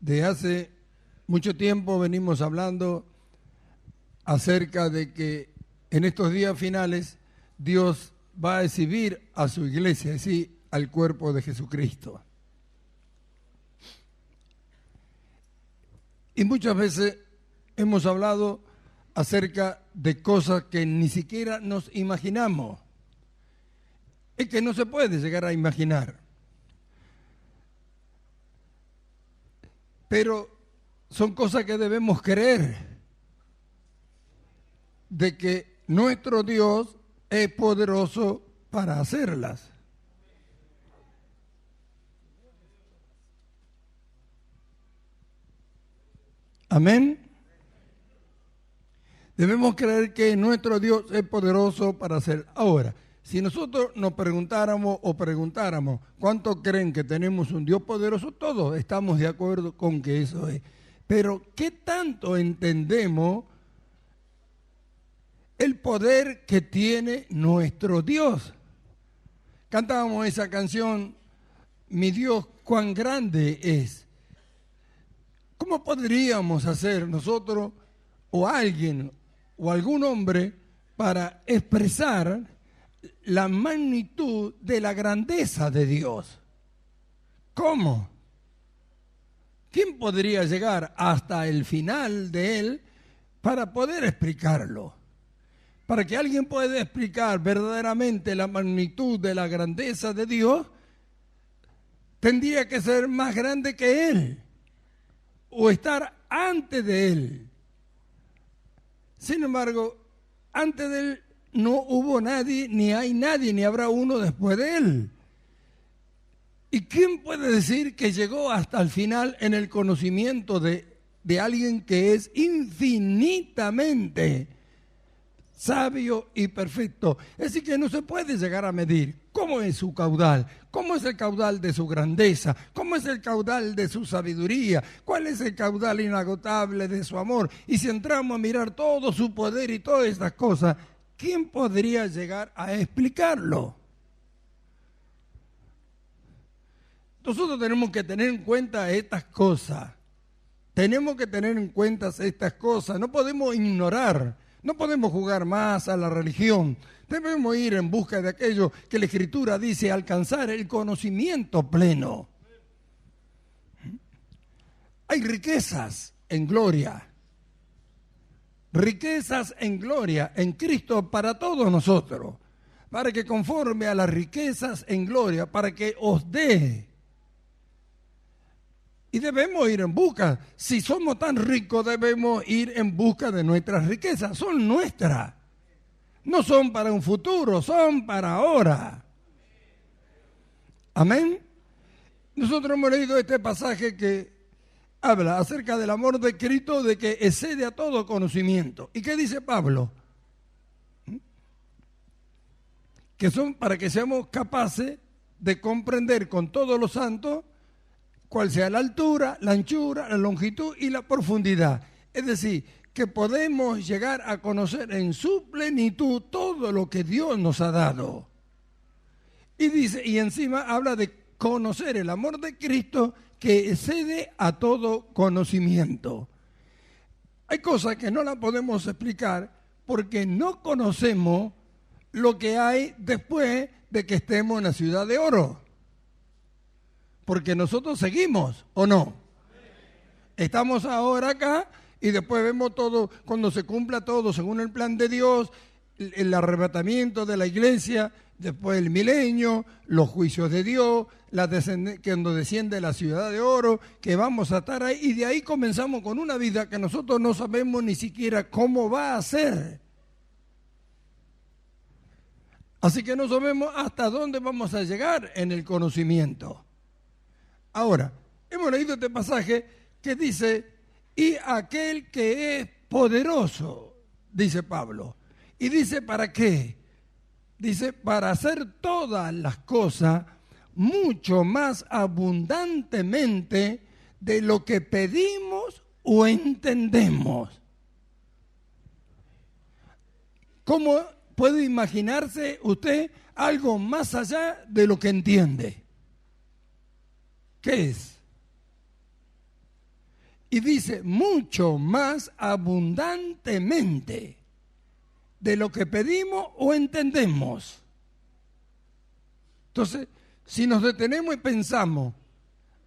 De hace mucho tiempo venimos hablando acerca de que en estos días finales Dios va a exhibir a su iglesia, es decir, al cuerpo de Jesucristo. Y muchas veces hemos hablado acerca de cosas que ni siquiera nos imaginamos. Es que no se puede llegar a imaginar. Pero son cosas que debemos creer, de que nuestro Dios es poderoso para hacerlas. Amén. Debemos creer que nuestro Dios es poderoso para hacer. Ahora, si nosotros nos preguntáramos ¿cuántos creen que tenemos un Dios poderoso? Todos estamos de acuerdo con que eso es. Pero ¿qué tanto entendemos el poder que tiene nuestro Dios? Cantábamos esa canción, Mi Dios, cuán grande es. ¿Cómo podríamos hacer nosotros o alguien o algún hombre para expresar la magnitud de la grandeza de Dios? ¿Cómo? ¿Quién podría llegar hasta el final de él para poder explicarlo? Para que alguien pueda explicar verdaderamente la magnitud de la grandeza de Dios, tendría que ser más grande que él o estar antes de él. Sin embargo, antes de él no hubo nadie, ni hay nadie, ni habrá uno después de él. ¿Y quién puede decir que llegó hasta el final en el conocimiento de alguien que es infinitamente sabio y perfecto? Es decir, que no se puede llegar a medir cómo es su caudal, cómo es el caudal de su grandeza, cómo es el caudal de su sabiduría, cuál es el caudal inagotable de su amor. Y si entramos a mirar todo su poder y todas estas cosas, ¿quién podría llegar a explicarlo? Nosotros tenemos que tener en cuenta estas cosas. Tenemos que tener en cuenta estas cosas. No podemos ignorar, no podemos jugar más a la religión. Debemos ir en busca de aquello que la Escritura dice, alcanzar el conocimiento pleno. Hay riquezas en gloria. Riquezas en gloria en Cristo para todos nosotros. Para que conforme a las riquezas en gloria, para que os dé. Y debemos ir en busca. Si somos tan ricos, debemos ir en busca de nuestras riquezas. Son nuestras. No son para un futuro, son para ahora. Amén. Nosotros hemos leído este pasaje que habla acerca del amor de Cristo, de que excede a todo conocimiento. ¿Y qué dice Pablo? Que son para que seamos capaces de comprender con todos los santos cuál sea la altura, la anchura, la longitud y la profundidad. Es decir, que podemos llegar a conocer en su plenitud todo lo que Dios nos ha dado. Y dice, y encima habla de conocer el amor de Cristo que excede a todo conocimiento. Hay cosas que no las podemos explicar porque no conocemos lo que hay después de que estemos en la ciudad de oro. Porque nosotros seguimos, ¿o no? Estamos ahora acá y después vemos todo, cuando se cumpla todo según el plan de Dios, el arrebatamiento de la iglesia, después el milenio, los juicios de Dios, cuando desciende la ciudad de oro, que vamos a estar ahí, y de ahí comenzamos con una vida que nosotros no sabemos ni siquiera cómo va a ser. Así que no sabemos hasta dónde vamos a llegar en el conocimiento. Ahora, hemos leído este pasaje que dice, y aquel que es poderoso, dice Pablo. Y dice, ¿para qué? Dice, para hacer todas las cosas mucho más abundantemente de lo que pedimos o entendemos. ¿Cómo puede imaginarse usted algo más allá de lo que entiende? ¿Qué es? Y dice, mucho más abundantemente de lo que pedimos o entendemos. Entonces, si nos detenemos y pensamos,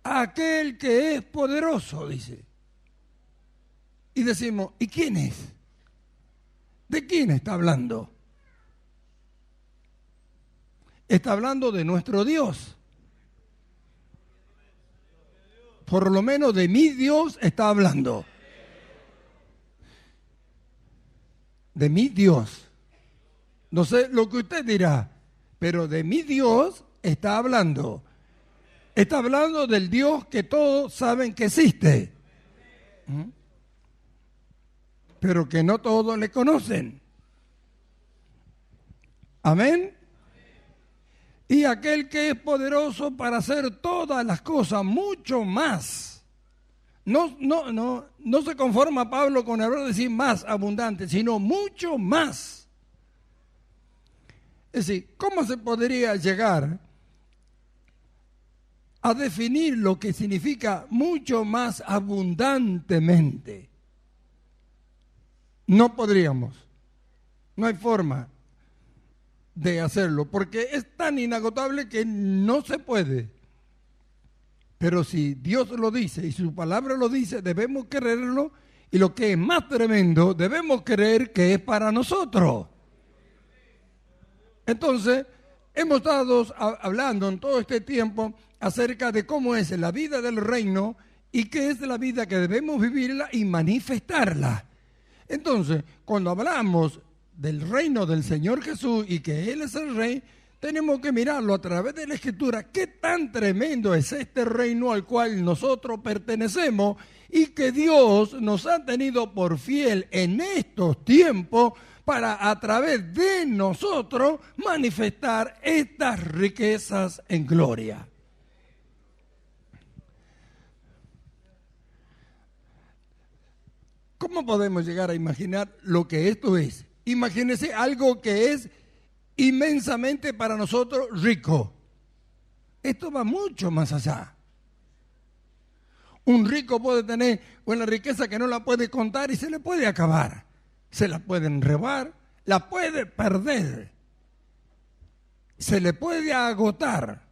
aquel que es poderoso, dice, y decimos, ¿y quién es? ¿De quién está hablando? Está hablando de nuestro Dios. Por lo menos de mi Dios está hablando. De mi Dios. No sé lo que usted dirá, pero de mi Dios está hablando. Está hablando del Dios que todos saben que existe. Pero que no todos le conocen. Amén. Y aquel que es poderoso para hacer todas las cosas, mucho más. No se conforma Pablo con hablar de decir más abundante, sino mucho más. Es decir, ¿cómo se podría llegar a definir lo que significa mucho más abundantemente? No podríamos. No hay forma de hacerlo, porque es tan inagotable que no se puede. Pero si Dios lo dice y su palabra lo dice, debemos creerlo, y lo que es más tremendo, debemos creer que es para nosotros. Entonces, hemos estado hablando en todo este tiempo acerca de cómo es la vida del reino y qué es la vida que debemos vivirla y manifestarla. Entonces, cuando hablamos del reino del Señor Jesús y que Él es el Rey, tenemos que mirarlo a través de la Escritura. ¿Qué tan tremendo es este reino al cual nosotros pertenecemos y que Dios nos ha tenido por fiel en estos tiempos para a través de nosotros manifestar estas riquezas en gloria? ¿Cómo podemos llegar a imaginar lo que esto es? Imagínense algo que es inmensamente para nosotros rico. Esto va mucho más allá. Un rico puede tener una riqueza que no la puede contar y se le puede acabar. Se la pueden robar, la puede perder. Se le puede agotar.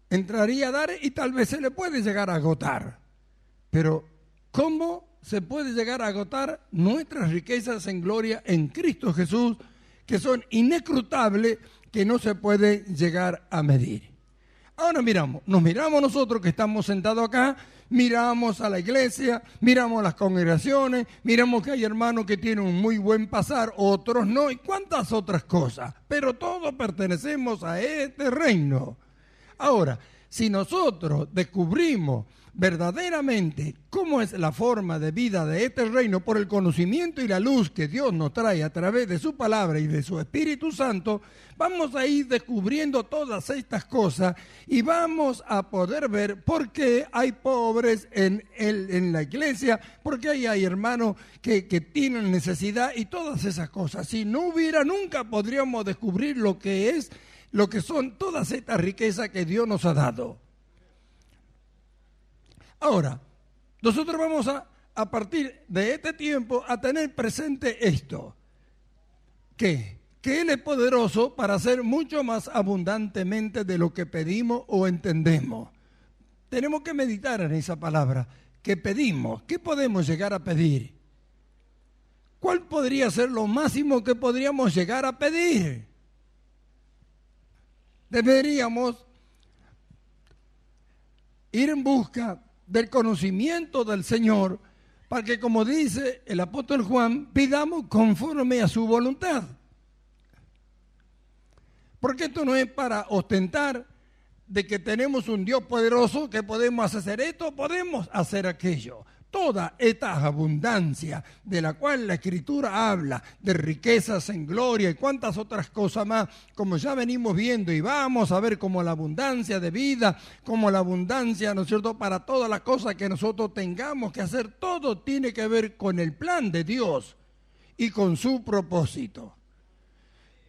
Entraría a dar y tal vez se le puede llegar a agotar. Pero ¿cómo se puede llegar a agotar nuestras riquezas en gloria en Cristo Jesús, que son inescrutables, que no se puede llegar a medir? Ahora nos miramos nosotros que estamos sentados acá, miramos a la iglesia, miramos a las congregaciones, miramos que hay hermanos que tienen un muy buen pasar, otros no, y cuántas otras cosas, pero todos pertenecemos a este reino. Ahora, si nosotros descubrimos verdaderamente cómo es la forma de vida de este reino por el conocimiento y la luz que Dios nos trae a través de su palabra y de su Espíritu Santo, vamos a ir descubriendo todas estas cosas y vamos a poder ver por qué hay pobres en la iglesia, por qué hay hermanos que tienen necesidad y todas esas cosas. Si no hubiera, nunca podríamos descubrir lo que son todas estas riquezas que Dios nos ha dado. Ahora, nosotros vamos a partir de este tiempo a tener presente esto, que Él es poderoso para hacer mucho más abundantemente de lo que pedimos o entendemos. Tenemos que meditar en esa palabra, que pedimos. ¿Qué podemos llegar a pedir? ¿Cuál podría ser lo máximo que podríamos llegar a pedir? Deberíamos ir en busca del conocimiento del Señor, para que, como dice el apóstol Juan, pidamos conforme a su voluntad. Porque esto no es para ostentar de que tenemos un Dios poderoso, que podemos hacer esto, podemos hacer aquello. Toda esta abundancia de la cual la Escritura habla, de riquezas en gloria y cuantas otras cosas más, como ya venimos viendo y vamos a ver, como la abundancia de vida, como la abundancia, ¿no es cierto?, para todas las cosas que nosotros tengamos que hacer, todo tiene que ver con el plan de Dios y con su propósito.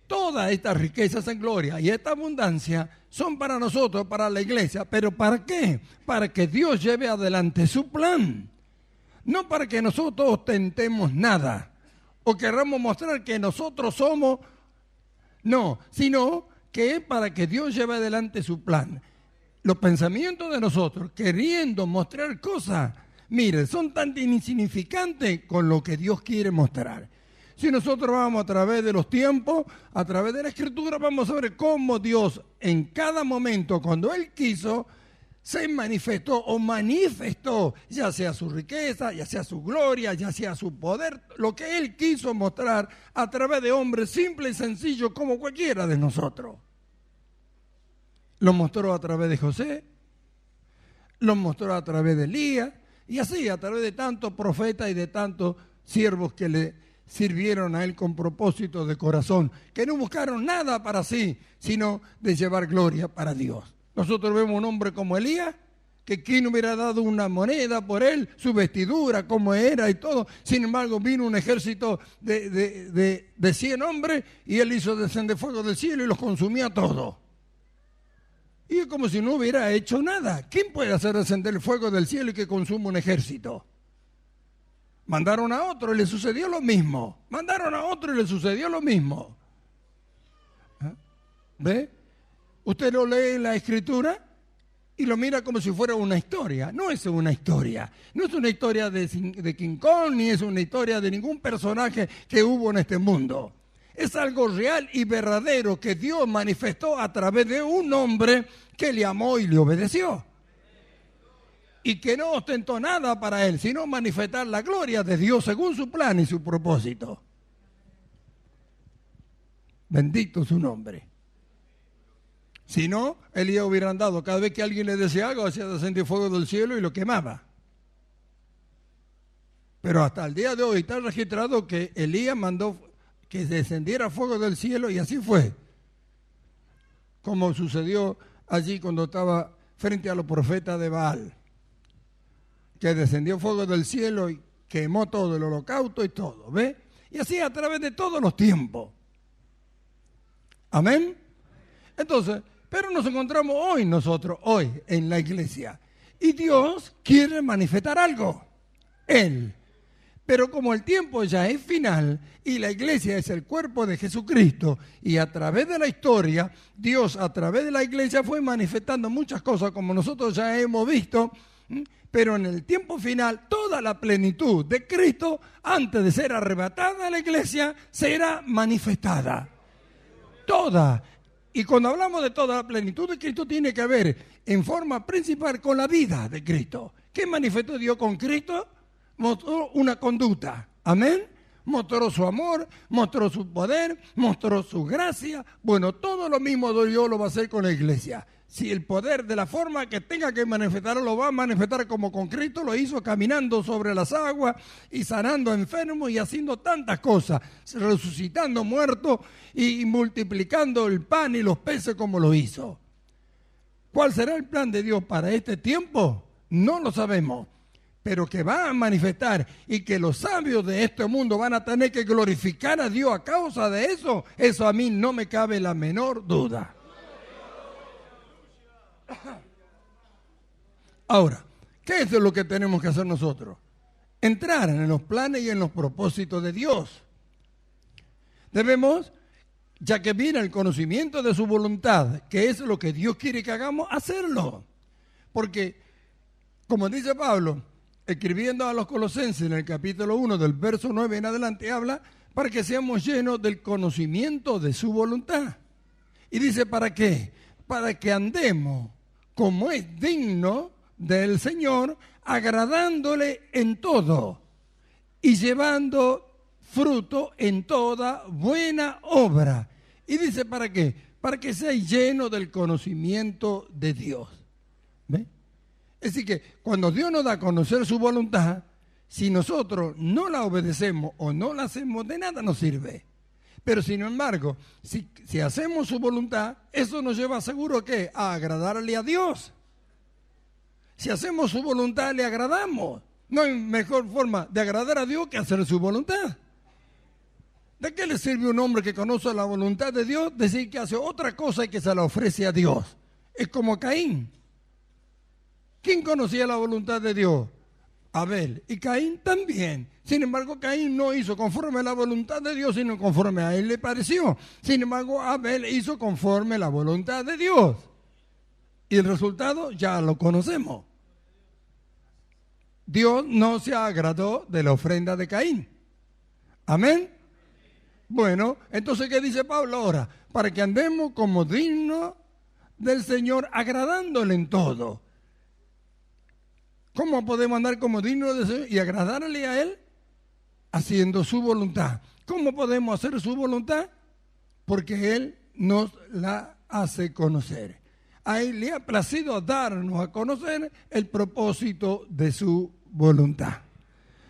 todas estas riquezas en gloria y esta abundancia son para nosotros, para la iglesia. ¿Pero para qué? Para que Dios lleve adelante su plan. No para que nosotros ostentemos nada o queramos mostrar que nosotros somos, no, sino que es para que Dios lleve adelante su plan. Los pensamientos de nosotros, queriendo mostrar cosas, mire, son tan insignificantes con lo que Dios quiere mostrar. Si nosotros vamos a través de los tiempos, a través de la Escritura, vamos a ver cómo Dios en cada momento, cuando Él quiso, se manifestó o manifestó, ya sea su riqueza, ya sea su gloria, ya sea su poder, lo que Él quiso mostrar a través de hombres simples y sencillos como cualquiera de nosotros. Lo mostró a través de José, lo mostró a través de Elías, y así a través de tantos profetas y de tantos siervos que le sirvieron a Él con propósito de corazón, que no buscaron nada para sí, sino de llevar gloria para Dios. Nosotros vemos un hombre como Elías, que quién hubiera dado una moneda por él, su vestidura, cómo era y todo. Sin embargo, vino un ejército de 100 hombres y él hizo descender fuego del cielo y los consumía todos. Y es como si no hubiera hecho nada. ¿Quién puede hacer descender el fuego del cielo y que consuma un ejército? Mandaron a otro y le sucedió lo mismo. Mandaron a otro y le sucedió lo mismo. ¿Ve? Usted lo lee en la Escritura y lo mira como si fuera una historia. No es una historia. No es una historia de King Kong, ni es una historia de ningún personaje que hubo en este mundo. Es algo real y verdadero que Dios manifestó a través de un hombre que le amó y le obedeció. Y que no ostentó nada para él, sino manifestar la gloria de Dios según su plan y su propósito. Bendito su nombre. Si no, Elías hubiera andado, cada vez que alguien le decía algo, hacía descender fuego del cielo y lo quemaba. Pero hasta el día de hoy está registrado que Elías mandó que descendiera fuego del cielo y así fue. Como sucedió allí cuando estaba frente a los profetas de Baal, que descendió fuego del cielo y quemó todo el holocausto y todo, ¿ve? Y así a través de todos los tiempos. Amén. Entonces, pero nos encontramos hoy en la iglesia. Y Dios quiere manifestar algo. Él. Pero como el tiempo ya es final y la iglesia es el cuerpo de Jesucristo y a través de la historia, Dios a través de la iglesia fue manifestando muchas cosas como nosotros ya hemos visto, pero en el tiempo final toda la plenitud de Cristo antes de ser arrebatada a la iglesia será manifestada. Toda. Y cuando hablamos de toda la plenitud de Cristo tiene que ver en forma principal con la vida de Cristo. ¿Qué manifestó Dios con Cristo? Mostró una conducta, amén, mostró su amor, mostró su poder, mostró su gracia. Bueno, todo lo mismo Dios lo va a hacer con la iglesia. Si el poder de la forma que tenga que manifestar lo va a manifestar como con Cristo lo hizo, caminando sobre las aguas y sanando a enfermos y haciendo tantas cosas, resucitando muertos y multiplicando el pan y los peces como lo hizo. ¿Cuál será el plan de Dios para este tiempo? No lo sabemos. Pero que va a manifestar y que los sabios de este mundo van a tener que glorificar a Dios a causa de eso, eso a mí no me cabe la menor duda. Ahora, ¿qué es lo que tenemos que hacer nosotros? Entrar en los planes y en los propósitos de Dios. Debemos, ya que viene el conocimiento de su voluntad, que es lo que Dios quiere que hagamos, hacerlo. Porque, como dice Pablo, escribiendo a los Colosenses en el capítulo 1 del verso 9 en adelante, habla para que seamos llenos del conocimiento de su voluntad. Y dice, ¿para qué? Para que andemos como es digno del Señor, agradándole en todo y llevando fruto en toda buena obra. Y dice, ¿para qué? Para que seáis llenos del conocimiento de Dios. ¿Ve? Es decir que cuando Dios nos da a conocer su voluntad, si nosotros no la obedecemos o no la hacemos, de nada nos sirve. Pero sin embargo, si hacemos su voluntad, eso nos lleva seguro ¿qué? A agradarle a Dios. Si hacemos su voluntad, le agradamos. No hay mejor forma de agradar a Dios que hacer su voluntad. ¿De qué le sirve a un hombre que conoce la voluntad de Dios decir que hace otra cosa y que se la ofrece a Dios? Es como Caín. ¿Quién conocía la voluntad de Dios? Abel. Y Caín también. Sin embargo, Caín no hizo conforme a la voluntad de Dios, sino conforme a él le pareció. Sin embargo, Abel hizo conforme a la voluntad de Dios. Y el resultado ya lo conocemos. Dios no se agradó de la ofrenda de Caín. Amén. Bueno, entonces, ¿qué dice Pablo ahora? Para que andemos como dignos del Señor, agradándole en todo. ¿Cómo podemos andar como dignos del Señor y agradarle a Él? Haciendo su voluntad. ¿Cómo podemos hacer su voluntad? Porque Él nos la hace conocer. A Él le ha placido darnos a conocer el propósito de su voluntad.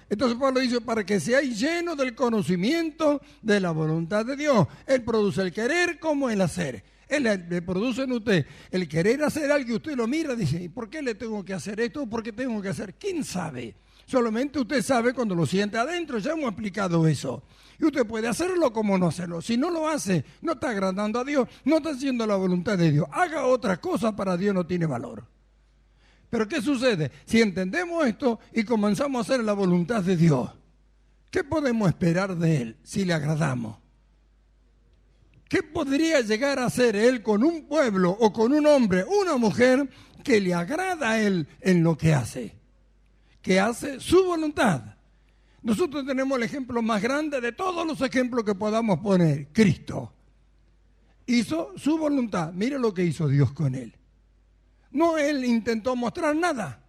Entonces Pablo dice, para que seáis llenos del conocimiento de la voluntad de Dios. Él produce el querer como el hacer. Él le produce en usted el querer hacer algo y usted lo mira y dice, ¿y por qué le tengo que hacer esto? ¿Por qué tengo que hacer? ¿Quién sabe? Solamente usted sabe cuando lo siente adentro, ya hemos explicado eso. Y usted puede hacerlo como no hacerlo. Si no lo hace, no está agradando a Dios, no está haciendo la voluntad de Dios. Haga otra cosa, para Dios no tiene valor. Pero ¿qué sucede? Si entendemos esto y comenzamos a hacer la voluntad de Dios, ¿qué podemos esperar de Él si le agradamos? ¿Qué podría llegar a hacer Él con un pueblo o con un hombre, una mujer que le agrada a Él en lo que hace? Que hace su voluntad. Nosotros tenemos el ejemplo más grande de todos los ejemplos que podamos poner. Cristo hizo su voluntad. Mire lo que hizo Dios con Él. No Él intentó mostrar nada.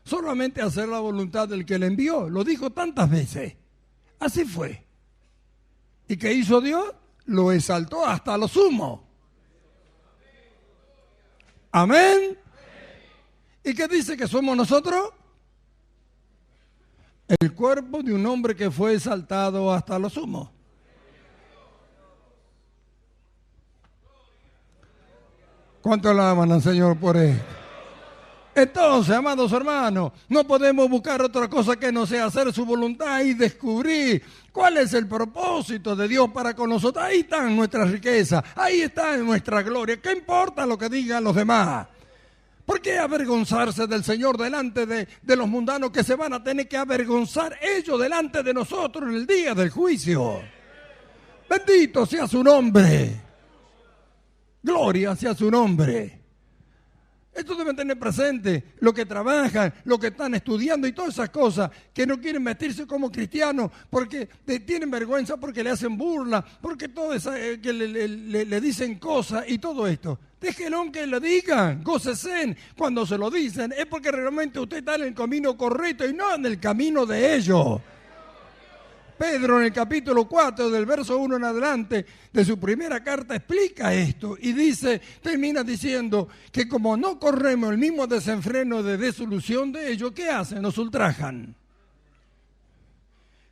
Solamente hacer la voluntad del que le envió. Lo dijo tantas veces. Así fue. ¿Y qué hizo Dios? Lo exaltó hasta lo sumo. Amén. ¿Y qué dice que somos nosotros? El cuerpo de un hombre que fue exaltado hasta lo sumo. ¿Cuánto le aman al Señor por esto? Entonces, amados hermanos, no podemos buscar otra cosa que no sea hacer su voluntad y descubrir cuál es el propósito de Dios para con nosotros. Ahí están nuestras riquezas, ahí está nuestra gloria. ¿Qué importa lo que digan los demás? ¿Por qué avergonzarse del Señor delante de los mundanos que se van a tener que avergonzar ellos delante de nosotros en el día del juicio? Bendito sea su nombre. Gloria sea su nombre. Esto deben tener presente los que trabajan, los que están estudiando y todas esas cosas, que no quieren vestirse como cristianos porque tienen vergüenza, porque le hacen burla, porque todo eso, que le dicen cosas y todo esto. Déjenlo que le digan, gócesen cuando se lo dicen, es porque realmente usted está en el camino correcto y no en el camino de ellos. Pedro en el capítulo 4 del verso 1 en adelante de su primera carta explica esto y dice, termina diciendo que como no corremos el mismo desenfreno de desolución de ellos, ¿qué hacen? Nos ultrajan.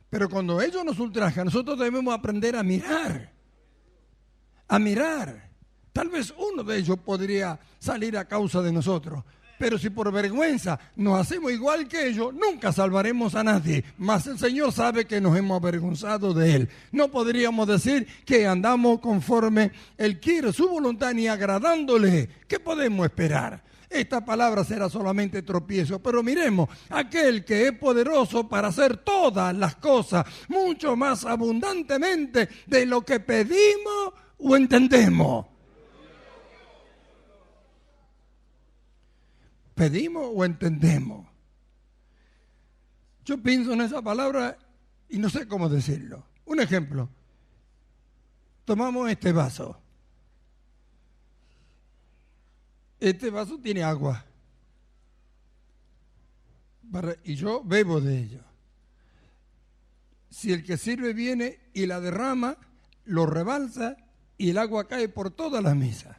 Pero cuando ellos nos ultrajan, nosotros debemos aprender a mirar. A mirar. Tal vez uno de ellos podría salir a causa de nosotros. Pero si por vergüenza nos hacemos igual que ellos, nunca salvaremos a nadie. Mas el Señor sabe que nos hemos avergonzado de Él. No podríamos decir que andamos conforme Él quiere, su voluntad, ni agradándole. ¿Qué podemos esperar? Esta palabra será solamente tropiezo, pero miremos, aquel que es poderoso para hacer todas las cosas, mucho más abundantemente de lo que pedimos o entendemos. ¿Pedimos o entendemos? Yo pienso en esa palabra y no sé cómo decirlo. Un ejemplo. Tomamos este vaso. Este vaso tiene agua. Y yo bebo de ello. Si el que sirve viene y la derrama, lo rebalsa y el agua cae por toda la mesa.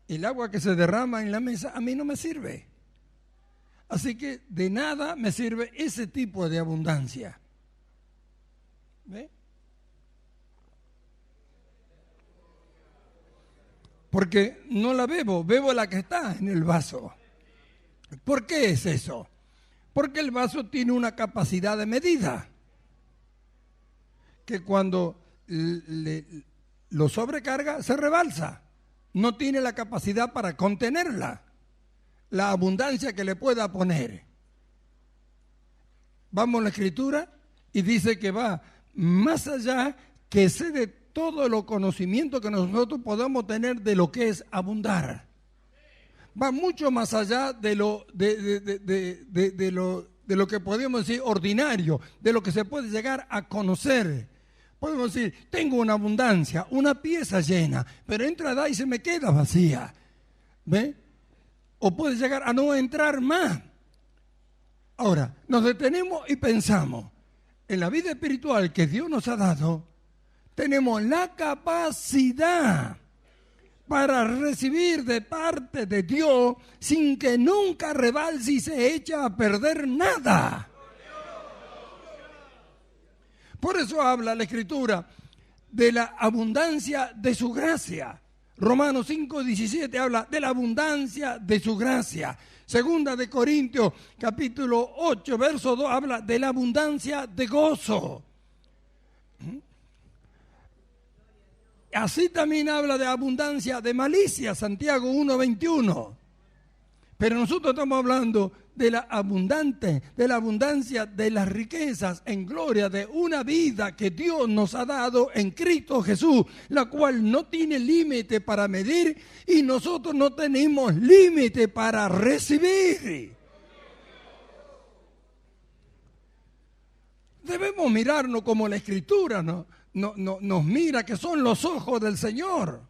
El agua que se derrama en la mesa a mí no me sirve. Así que de nada me sirve ese tipo de abundancia. ¿Ve? Porque no la bebo, bebo la que está en el vaso. ¿Por qué es eso? Porque el vaso tiene una capacidad de medida. que cuando lo sobrecarga se rebalsa. No tiene la capacidad para contenerla, la abundancia que le pueda poner. Vamos a la Escritura y dice que va más allá que excede todo el conocimiento que nosotros podamos tener de lo que es abundar. Va mucho más allá de lo que podemos decir ordinario, de lo que se puede llegar a conocer. Podemos decir, tengo una abundancia, una pieza llena, pero entra y se me queda vacía. ¿Ve? O puede llegar a no entrar más. Ahora, nos detenemos y pensamos, en la vida espiritual que Dios nos ha dado, tenemos la capacidad para recibir de parte de Dios sin que nunca rebalse y se eche a perder nada. Por eso habla la Escritura de la abundancia de su gracia. Romanos 5:17 habla de la abundancia de su gracia. Segunda de Corintios, capítulo 8, verso 2, habla de la abundancia de gozo. Así también habla de abundancia de malicia, Santiago 1:21. Pero nosotros estamos hablando de la abundancia de las riquezas en gloria de una vida que Dios nos ha dado en Cristo Jesús, la cual no tiene límite para medir y nosotros no tenemos límite para recibir. Debemos mirarnos como la Escritura nos mira, que son los ojos del Señor.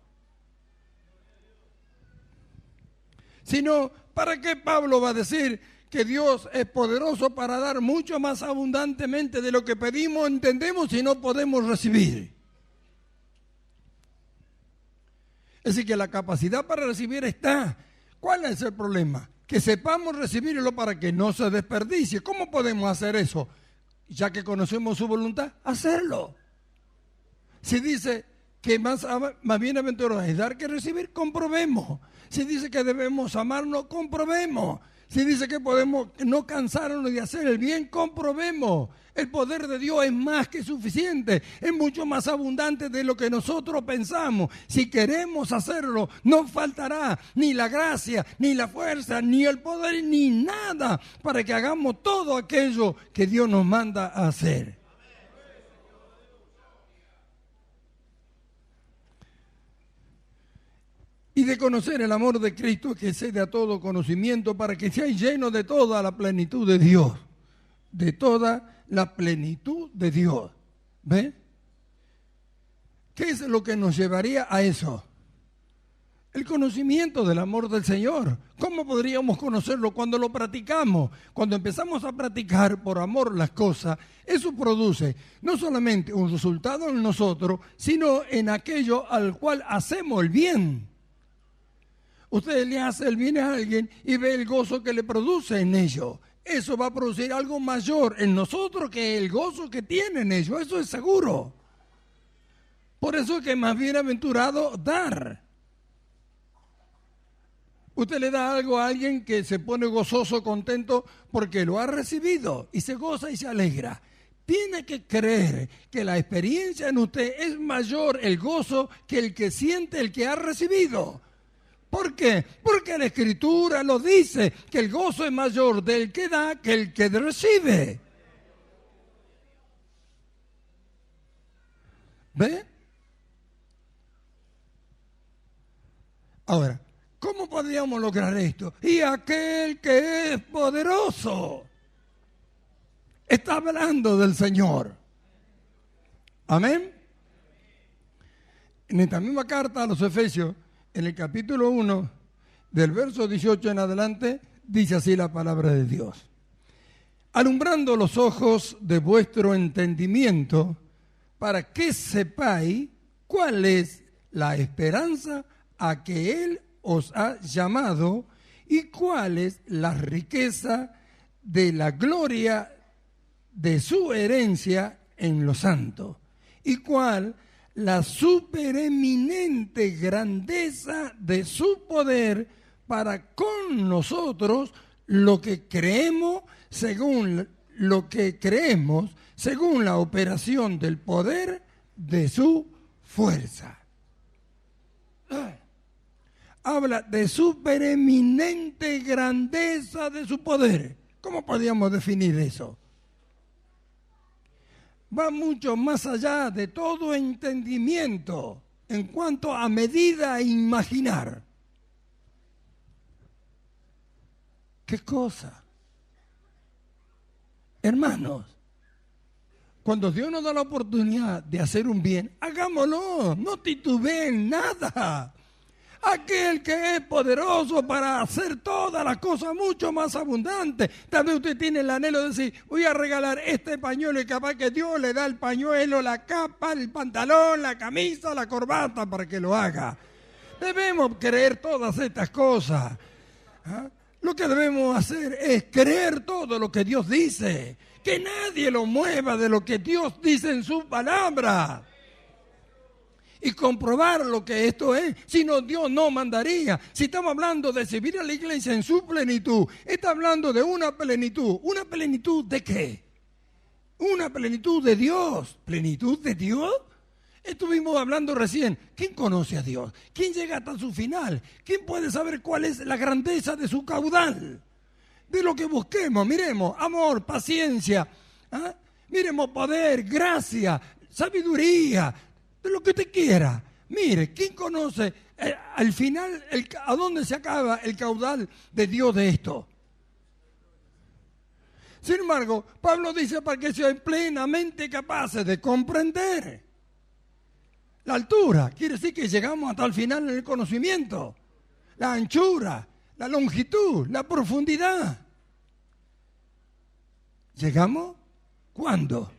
Si no, ¿para qué Pablo va a decir que Dios es poderoso para dar mucho más abundantemente de lo que pedimos, entendemos y no podemos recibir? Es decir, que la capacidad para recibir está. ¿Cuál es el problema? Que sepamos recibirlo para que no se desperdicie. ¿Cómo podemos hacer eso? Ya que conocemos su voluntad, hacerlo. Si dice que más bienaventurado es dar que recibir, comprobemos. Si dice que debemos amarnos, comprobemos. Si dice que podemos no cansarnos de hacer el bien, comprobemos. El poder de Dios es más que suficiente, es mucho más abundante de lo que nosotros pensamos. Si queremos hacerlo, no faltará ni la gracia, ni la fuerza, ni el poder, ni nada para que hagamos todo aquello que Dios nos manda a hacer. Y de conocer el amor de Cristo que excede a todo conocimiento, para que seáis llenos de toda la plenitud de Dios. De toda la plenitud de Dios. ¿Ve? ¿Qué es lo que nos llevaría a eso? El conocimiento del amor del Señor. ¿Cómo podríamos conocerlo cuando lo practicamos? Cuando empezamos a practicar por amor las cosas, eso produce no solamente un resultado en nosotros, sino en aquello al cual hacemos el bien. Usted le hace el bien a alguien y ve el gozo que le produce en ello. Eso va a producir algo mayor en nosotros que el gozo que tiene en ello. Eso es seguro. Por eso es que es más bienaventurado dar. Usted le da algo a alguien que se pone gozoso, contento, porque lo ha recibido y se goza y se alegra. Tiene que creer que la experiencia en usted es mayor el gozo que el que siente el que ha recibido. ¿Por qué? Porque la Escritura lo dice, que el gozo es mayor del que da que el que recibe. ¿Ve? Ahora, ¿cómo podríamos lograr esto? Y aquel que es poderoso está hablando del Señor. Amén. En esta misma carta a los Efesios, en el capítulo 1, del verso 18 en adelante, dice así la palabra de Dios. Alumbrando los ojos de vuestro entendimiento, para que sepáis cuál es la esperanza a que Él os ha llamado y cuál es la riqueza de la gloria de su herencia en los santos y cuál la supereminente grandeza de su poder para con nosotros lo que creemos, según lo que creemos, según la operación del poder de su fuerza. Habla de supereminente grandeza de su poder. ¿Cómo podríamos definir eso? Va mucho más allá de todo entendimiento en cuanto a medida e imaginar. ¿Qué cosa? Hermanos, cuando Dios nos da la oportunidad de hacer un bien, hagámoslo, no titubeen nada. Aquel que es poderoso para hacer todas las cosas mucho más abundantes. Tal vez usted tiene el anhelo de decir, voy a regalar este pañuelo y capaz que Dios le da el pañuelo, la capa, el pantalón, la camisa, la corbata para que lo haga. Debemos creer todas estas cosas. ¿Ah? Lo que debemos hacer es creer todo lo que Dios dice. Que nadie lo mueva de lo que Dios dice en su palabra. Y comprobar lo que esto es, si no Dios no mandaría. Si estamos hablando de servir a la iglesia en su plenitud, está hablando de una plenitud. ¿Una plenitud de qué? Una plenitud de Dios. ¿Plenitud de Dios? Estuvimos hablando recién. ¿Quién conoce a Dios? ¿Quién llega hasta su final? ¿Quién puede saber cuál es la grandeza de su caudal? De lo que busquemos, miremos, amor, paciencia, ¿ah? Miremos poder, gracia, sabiduría, de lo que usted quiera. Mire, ¿quién conoce al final a dónde se acaba el caudal de Dios de esto? Sin embargo, Pablo dice para que sean plenamente capaces de comprender. La altura quiere decir que llegamos hasta el final en el conocimiento. La anchura, la longitud, la profundidad. ¿Llegamos? ¿Cuándo?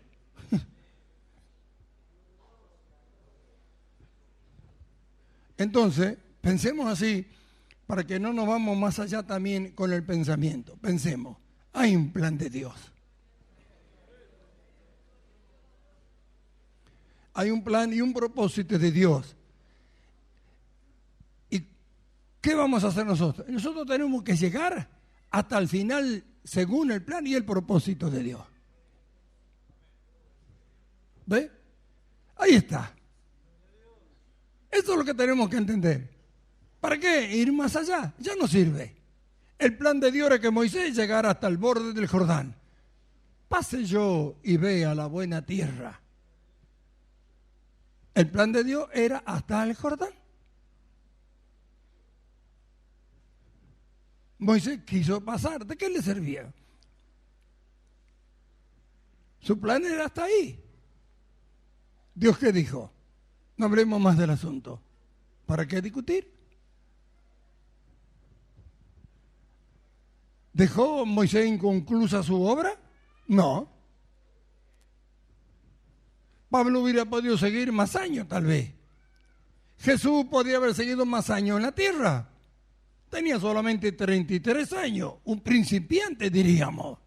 Entonces, pensemos así, para que no nos vamos más allá también con el pensamiento. Pensemos, hay un plan de Dios. Hay un plan y un propósito de Dios. ¿Y qué vamos a hacer nosotros? Nosotros tenemos que llegar hasta el final según el plan y el propósito de Dios. ¿Ve? Ahí está. Eso es lo que tenemos que entender. ¿Para qué ir más allá? Ya no sirve. El plan de Dios era que Moisés llegara hasta el borde del Jordán. Pase yo y vea la buena tierra. El plan de Dios era hasta el Jordán. Moisés quiso pasar. ¿De qué le servía? Su plan era hasta ahí. ¿Dios qué dijo? No hablemos más del asunto. ¿Para qué discutir? ¿Dejó Moisés inconclusa su obra? No. Pablo hubiera podido seguir más años, tal vez. Jesús podría haber seguido más años en la tierra. Tenía solamente 33 años, un principiante, diríamos.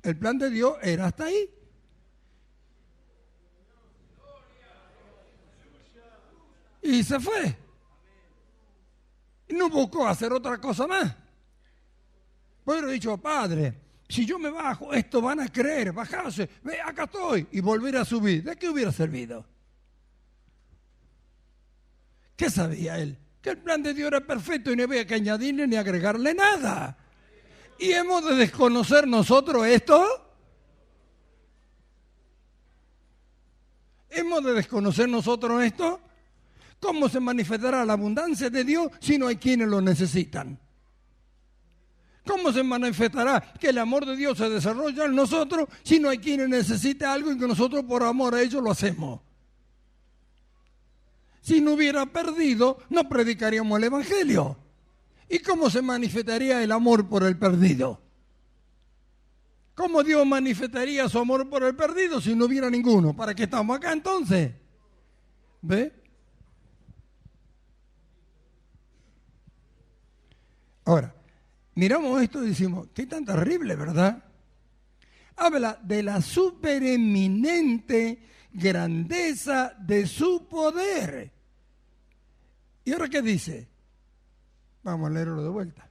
El plan de Dios era hasta ahí. Y se fue. Y no buscó hacer otra cosa más. Pero he dicho, Padre, si yo me bajo, estos van a creer, bajarse, ve, acá estoy, y volver a subir. ¿De qué hubiera servido? ¿Qué sabía él? Que el plan de Dios era perfecto y no había que añadirle ni agregarle nada. ¿Y hemos de desconocer nosotros esto? ¿Hemos de desconocer nosotros esto? ¿Cómo se manifestará la abundancia de Dios si no hay quienes lo necesitan? ¿Cómo se manifestará que el amor de Dios se desarrolla en nosotros si no hay quienes necesiten algo y que nosotros por amor a ellos lo hacemos? Si no hubiera perdido, no predicaríamos el Evangelio. ¿Y cómo se manifestaría el amor por el perdido? ¿Cómo Dios manifestaría su amor por el perdido si no hubiera ninguno? ¿Para qué estamos acá entonces? ¿Ve? Ahora, miramos esto y decimos, qué tan terrible, ¿verdad? Habla de la supereminente grandeza de su poder. ¿Y ahora qué dice? Vamos a leerlo de vuelta.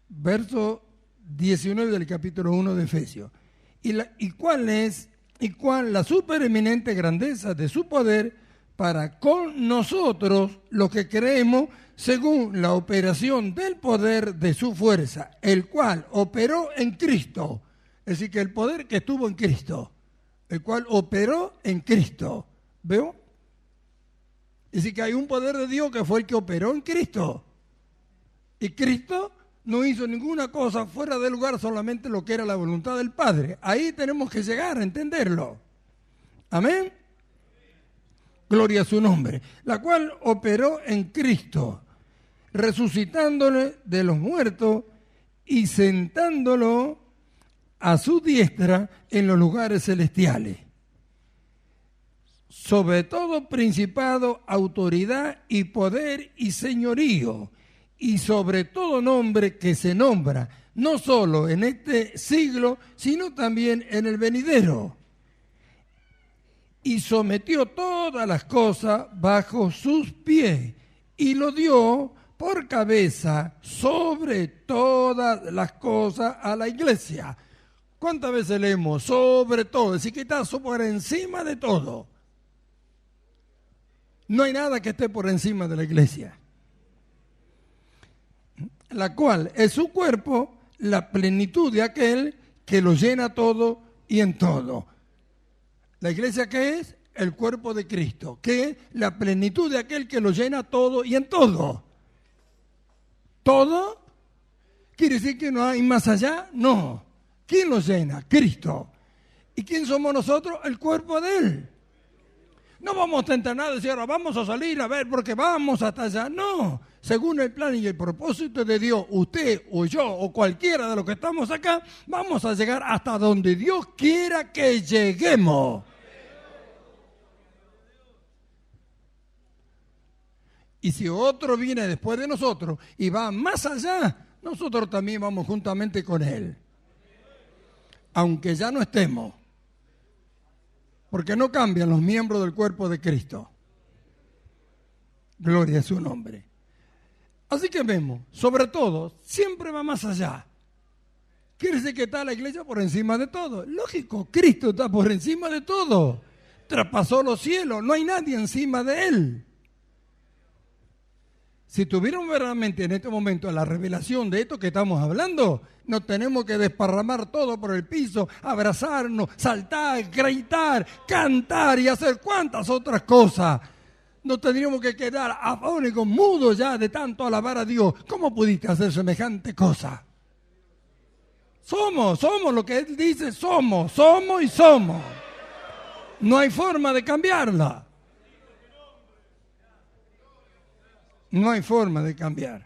Verso 19 del capítulo 1 de Efesios. ¿Y cuál la supereminente grandeza de su poder para con nosotros, los que creemos, según la operación del poder de su fuerza, el cual operó en Cristo? Es decir, que el poder que estuvo en Cristo, el cual operó en Cristo. ¿Veo? Es decir, que hay un poder de Dios que fue el que operó en Cristo. Y Cristo no hizo ninguna cosa fuera del lugar, solamente lo que era la voluntad del Padre. Ahí tenemos que llegar a entenderlo. Amén. Gloria a su nombre. La cual operó en Cristo, resucitándole de los muertos y sentándolo a su diestra en los lugares celestiales. Sobre todo principado, autoridad y poder y señorío, y sobre todo nombre que se nombra, no solo en este siglo, sino también en el venidero. Y sometió todas las cosas bajo sus pies, y lo dio por cabeza sobre todas las cosas a la iglesia. ¿Cuántas veces leemos sobre todo? Es decir, que está por encima de todo. No hay nada que esté por encima de la iglesia, la cual es su cuerpo, la plenitud de aquel que lo llena todo y en todo. ¿La iglesia qué es? El cuerpo de Cristo, que es la plenitud de aquel que lo llena todo y en todo. ¿Todo? ¿Quiere decir que no hay más allá? No. ¿Quién lo llena? Cristo. ¿Y quién somos nosotros? El cuerpo de Él. No vamos a entrenar, decir, ahora vamos a salir a ver porque vamos hasta allá. No, según el plan y el propósito de Dios, usted o yo o cualquiera de los que estamos acá, vamos a llegar hasta donde Dios quiera que lleguemos. Y si otro viene después de nosotros y va más allá, nosotros también vamos juntamente con Él. Aunque ya no estemos. Porque no cambian los miembros del cuerpo de Cristo. Gloria a su nombre. Así que vemos, sobre todo, siempre va más allá. Quiere decir que está la iglesia por encima de todo. Lógico, Cristo está por encima de todo. Traspasó los cielos, no hay nadie encima de Él. Si tuviéramos verdaderamente en este momento la revelación de esto que estamos hablando, no tenemos que desparramar todo por el piso, abrazarnos, saltar, gritar, cantar y hacer cuantas otras cosas. No tendríamos que quedar afónicos, mudos ya de tanto alabar a Dios. ¿Cómo pudiste hacer semejante cosa? Somos lo que Él dice, somos y somos. No hay forma de cambiarla. No hay forma de cambiar.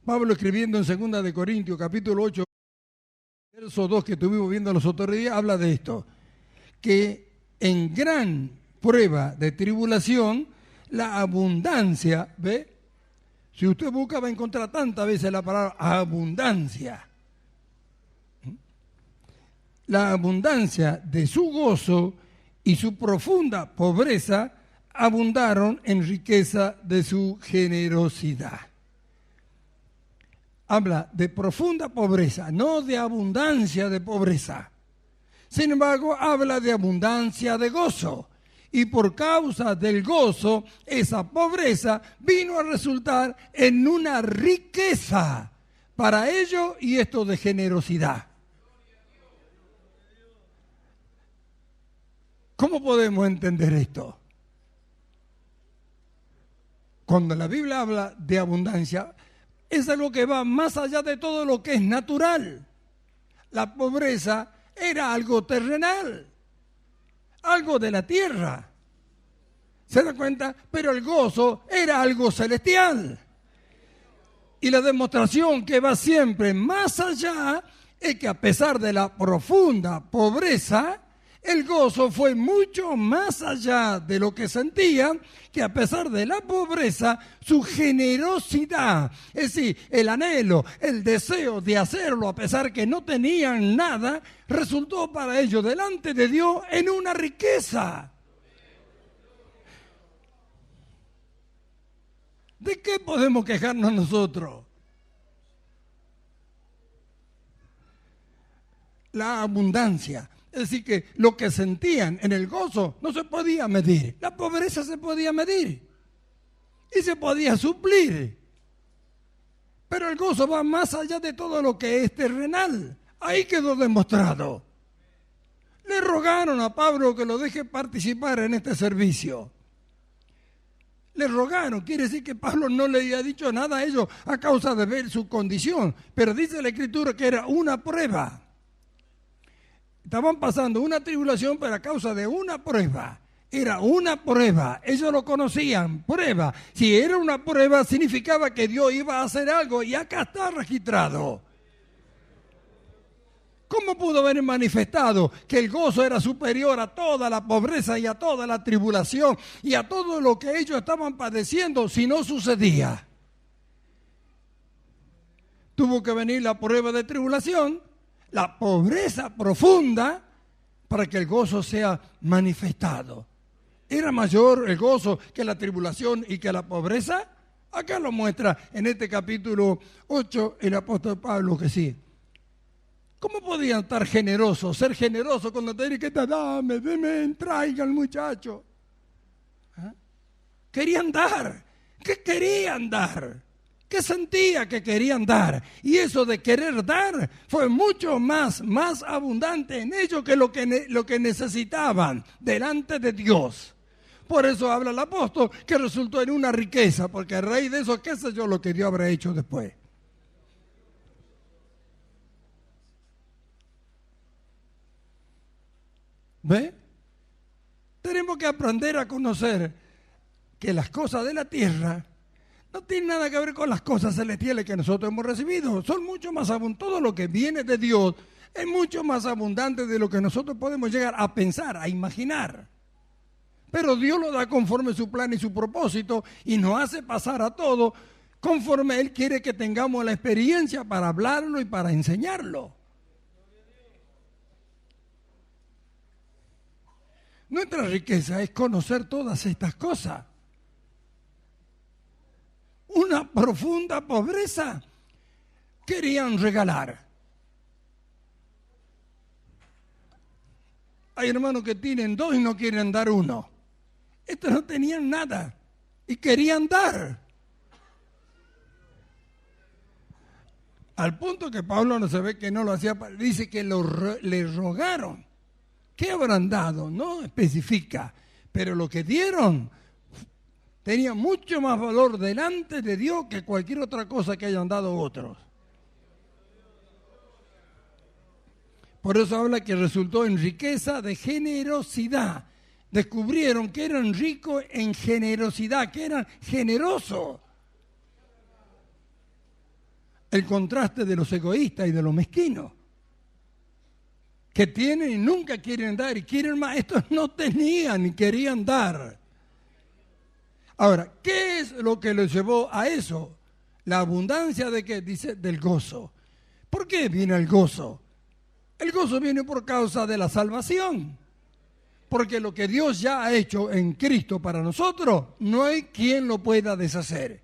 Pablo escribiendo en 2 de Corintios, capítulo 8, verso 2, que estuvimos viendo los otros días, habla de esto, que en gran prueba de tribulación, la abundancia, ¿ve? Si usted busca va a encontrar tantas veces la palabra abundancia. La abundancia de su gozo y su profunda pobreza abundaron en riqueza de su generosidad. Habla de profunda pobreza, no de abundancia de pobreza. Sin embargo, habla de abundancia de gozo. Y por causa del gozo, esa pobreza vino a resultar en una riqueza para ellos y esto de generosidad. ¿Cómo podemos entender esto? Cuando la Biblia habla de abundancia, es algo que va más allá de todo lo que es natural. La pobreza era algo terrenal, algo de la tierra. ¿Se da cuenta? Pero el gozo era algo celestial. Y la demostración que va siempre más allá es que a pesar de la profunda pobreza, el gozo fue mucho más allá de lo que sentían, que a pesar de la pobreza, su generosidad, es decir, el anhelo, el deseo de hacerlo a pesar que no tenían nada, resultó para ellos delante de Dios en una riqueza. ¿De qué podemos quejarnos nosotros? La abundancia. Es decir, que lo que sentían en el gozo no se podía medir. La pobreza se podía medir y se podía suplir. Pero el gozo va más allá de todo lo que es terrenal. Ahí quedó demostrado. Le rogaron a Pablo que lo deje participar en este servicio. Le rogaron, quiere decir que Pablo no le había dicho nada a ellos a causa de ver su condición. Pero dice la Escritura que era una prueba. Estaban pasando una tribulación, pero a causa de una prueba. Era una prueba, ellos lo conocían, prueba. Si era una prueba, significaba que Dios iba a hacer algo, y acá está registrado. ¿Cómo pudo haber manifestado que el gozo era superior a toda la pobreza y a toda la tribulación y a todo lo que ellos estaban padeciendo si no sucedía? Tuvo que venir la prueba de tribulación, la pobreza profunda, para que el gozo sea manifestado. ¿Era mayor el gozo que la tribulación y que la pobreza? Acá lo muestra en este capítulo 8 el apóstol Pablo que sí. ¿Cómo podían estar generosos, ser generosos cuando te dicen que te dame, traiga al muchacho? ¿Ah? Querían dar. ¿Qué querían dar? ¿Qué sentía que querían dar? Y eso de querer dar fue mucho más abundante en ellos que lo que necesitaban delante de Dios. Por eso habla el apóstol que resultó en una riqueza, porque a raíz de eso, qué sé yo lo que Dios habrá hecho después. ¿Ve? Tenemos que aprender a conocer que las cosas de la tierra no tienen nada que ver con las cosas celestiales que nosotros hemos recibido. Son mucho más abundantes. Todo lo que viene de Dios es mucho más abundante de lo que nosotros podemos llegar a pensar, a imaginar. Pero Dios lo da conforme su plan y su propósito y nos hace pasar a todo conforme Él quiere que tengamos la experiencia para hablarlo y para enseñarlo. Nuestra riqueza es conocer todas estas cosas. Una profunda pobreza querían regalar. Hay hermanos que tienen dos y no quieren dar uno. Estos no tenían nada y querían dar. Al punto que Pablo no se ve que no lo hacía, dice que le rogaron. ¿Qué habrán dado? No especifica, pero lo que dieron tenía mucho más valor delante de Dios que cualquier otra cosa que hayan dado otros. Por eso habla que resultó en riqueza de generosidad. Descubrieron que eran ricos en generosidad, que eran generosos. El contraste de los egoístas y de los mezquinos, que tienen y nunca quieren dar y quieren más. Estos no tenían y querían dar. Ahora, ¿qué es lo que les llevó a eso? La abundancia de que dice del gozo. ¿Por qué viene el gozo? El gozo viene por causa de la salvación. Porque lo que Dios ya ha hecho en Cristo para nosotros, no hay quien lo pueda deshacer.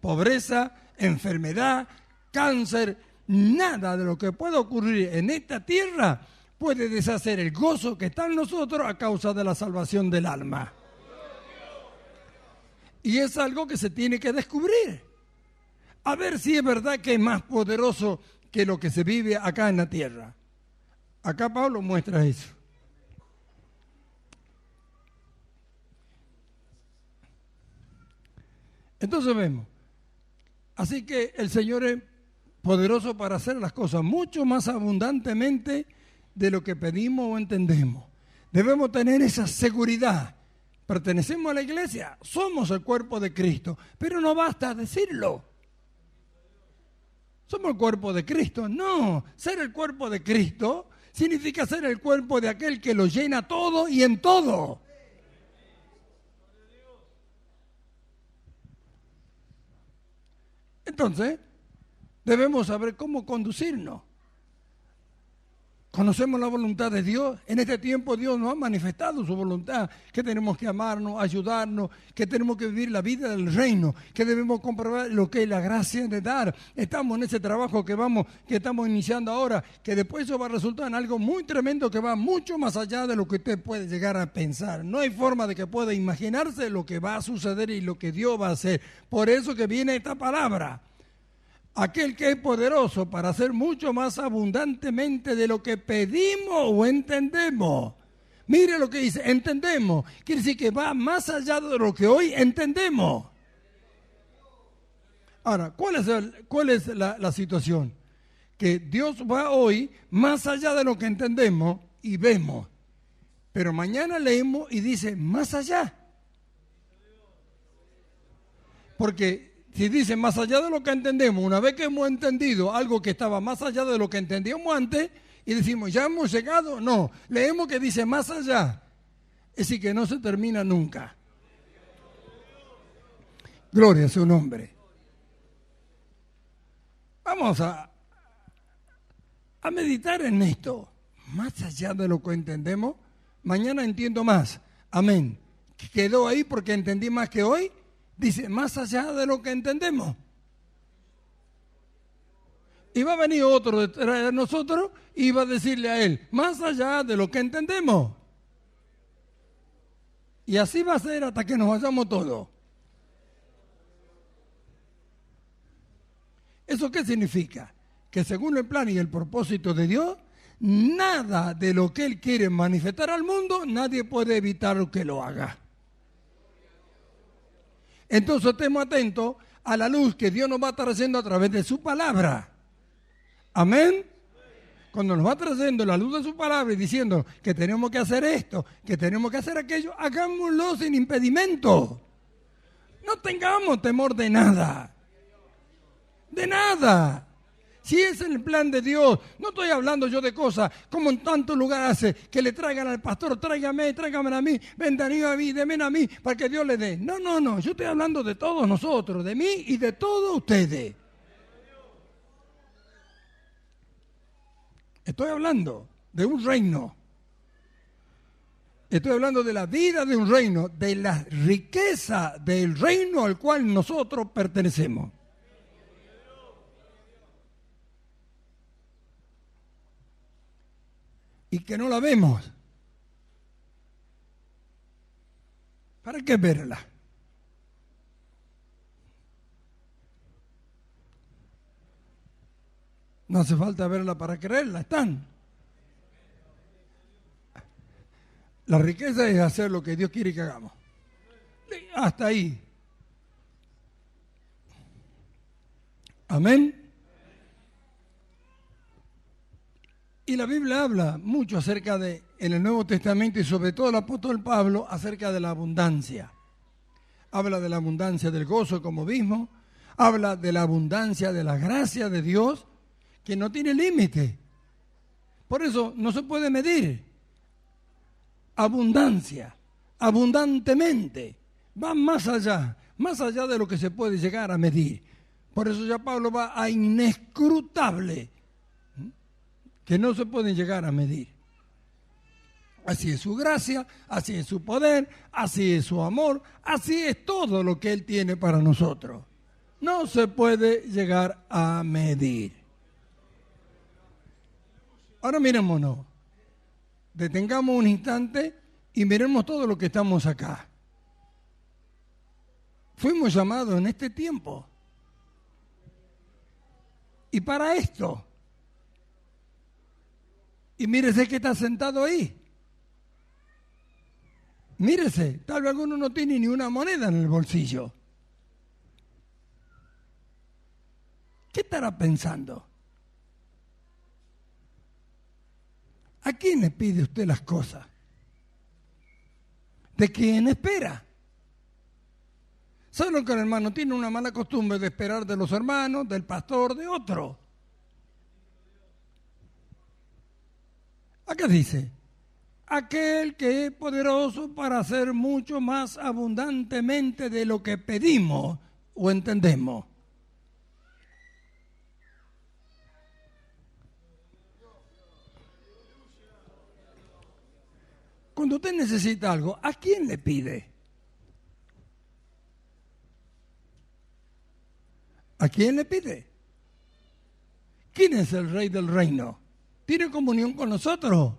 Pobreza, enfermedad, cáncer, nada de lo que pueda ocurrir en esta tierra puede deshacer el gozo que está en nosotros a causa de la salvación del alma. Y es algo que se tiene que descubrir. A ver si es verdad que es más poderoso que lo que se vive acá en la tierra. Acá Pablo muestra eso. Entonces vemos. Así que el Señor es poderoso para hacer las cosas mucho más abundantemente de lo que pedimos o entendemos. Debemos tener esa seguridad. Pertenecemos a la iglesia, somos el cuerpo de Cristo, pero no basta decirlo. ¿Somos el cuerpo de Cristo? No, ser el cuerpo de Cristo significa ser el cuerpo de aquel que lo llena todo y en todo. Entonces, debemos saber cómo conducirnos. Conocemos la voluntad de Dios. En este tiempo Dios nos ha manifestado su voluntad, que tenemos que amarnos, ayudarnos, que tenemos que vivir la vida del reino, que debemos comprobar lo que es la gracia de dar. Estamos en ese trabajo que estamos iniciando ahora, que después eso va a resultar en algo muy tremendo que va mucho más allá de lo que usted puede llegar a pensar. No hay forma de que pueda imaginarse lo que va a suceder y lo que Dios va a hacer. Por eso que viene esta palabra. Aquel que es poderoso para hacer mucho más abundantemente de lo que pedimos o entendemos. Mire lo que dice, entendemos. Quiere decir que va más allá de lo que hoy entendemos. Ahora, ¿cuál es la situación? Que Dios va hoy más allá de lo que entendemos y vemos. Pero mañana leemos y dice más allá. Porque si dice más allá de lo que entendemos, una vez que hemos entendido algo que estaba más allá de lo que entendíamos antes, y decimos, ¿ya hemos llegado? No, leemos que dice más allá. Es decir, que no se termina nunca. Gloria a su nombre. Vamos a meditar en esto. Más allá de lo que entendemos, mañana entiendo más. Amén. Quedó ahí porque entendí más que hoy. Dice, más allá de lo que entendemos. Y va a venir otro detrás de nosotros y va a decirle a él, más allá de lo que entendemos. Y así va a ser hasta que nos vayamos todos. ¿Eso qué significa? Que según el plan y el propósito de Dios, nada de lo que Él quiere manifestar al mundo, nadie puede evitar que lo haga. Entonces estemos atentos a la luz que Dios nos va trayendo a través de su palabra. Amén. Cuando nos va trayendo la luz de su palabra y diciendo que tenemos que hacer esto, que tenemos que hacer aquello, hagámoslo sin impedimento. No tengamos temor de nada. De nada. Si es el plan de Dios, no estoy hablando yo de cosas como en tantos lugares hace, que le traigan al pastor, tráigame a mí, vendan a mí, denme a mí, para que Dios le dé. No, yo estoy hablando de todos nosotros, de mí y de todos ustedes. Estoy hablando de un reino. Estoy hablando de la vida de un reino, de la riqueza del reino al cual nosotros pertenecemos. Y que no la vemos. ¿Para qué verla? No hace falta verla para creerla, están. La riqueza es hacer lo que Dios quiere que hagamos. Hasta ahí. Amén. Y la Biblia habla mucho acerca de, en el Nuevo Testamento y sobre todo el apóstol Pablo, acerca de la abundancia. Habla de la abundancia del gozo, como vimos. Habla de la abundancia de la gracia de Dios, que no tiene límite. Por eso no se puede medir. Abundancia, abundantemente, va más allá de lo que se puede llegar a medir. Por eso ya Pablo va a inescrutable, que no se pueden llegar a medir. Así es su gracia, así es su poder, así es su amor, así es todo lo que Él tiene para nosotros. No se puede llegar a medir. Ahora mirémonos, detengamos un instante y miremos todo lo que estamos acá. Fuimos llamados en este tiempo. Y para esto. Y mírese que está sentado ahí. Mírese, tal vez alguno no tiene ni una moneda en el bolsillo. ¿Qué estará pensando? ¿A quién le pide usted las cosas? ¿De quién espera? ¿Sabe lo que el hermano tiene una mala costumbre de esperar de los hermanos, del pastor, de otro? Acá dice, aquel que es poderoso para hacer mucho más abundantemente de lo que pedimos o entendemos. cuando usted necesita algo, ¿a quién le pide? ¿A quién le pide? ¿Quién es el rey del reino? ¿Tiene comunión con nosotros?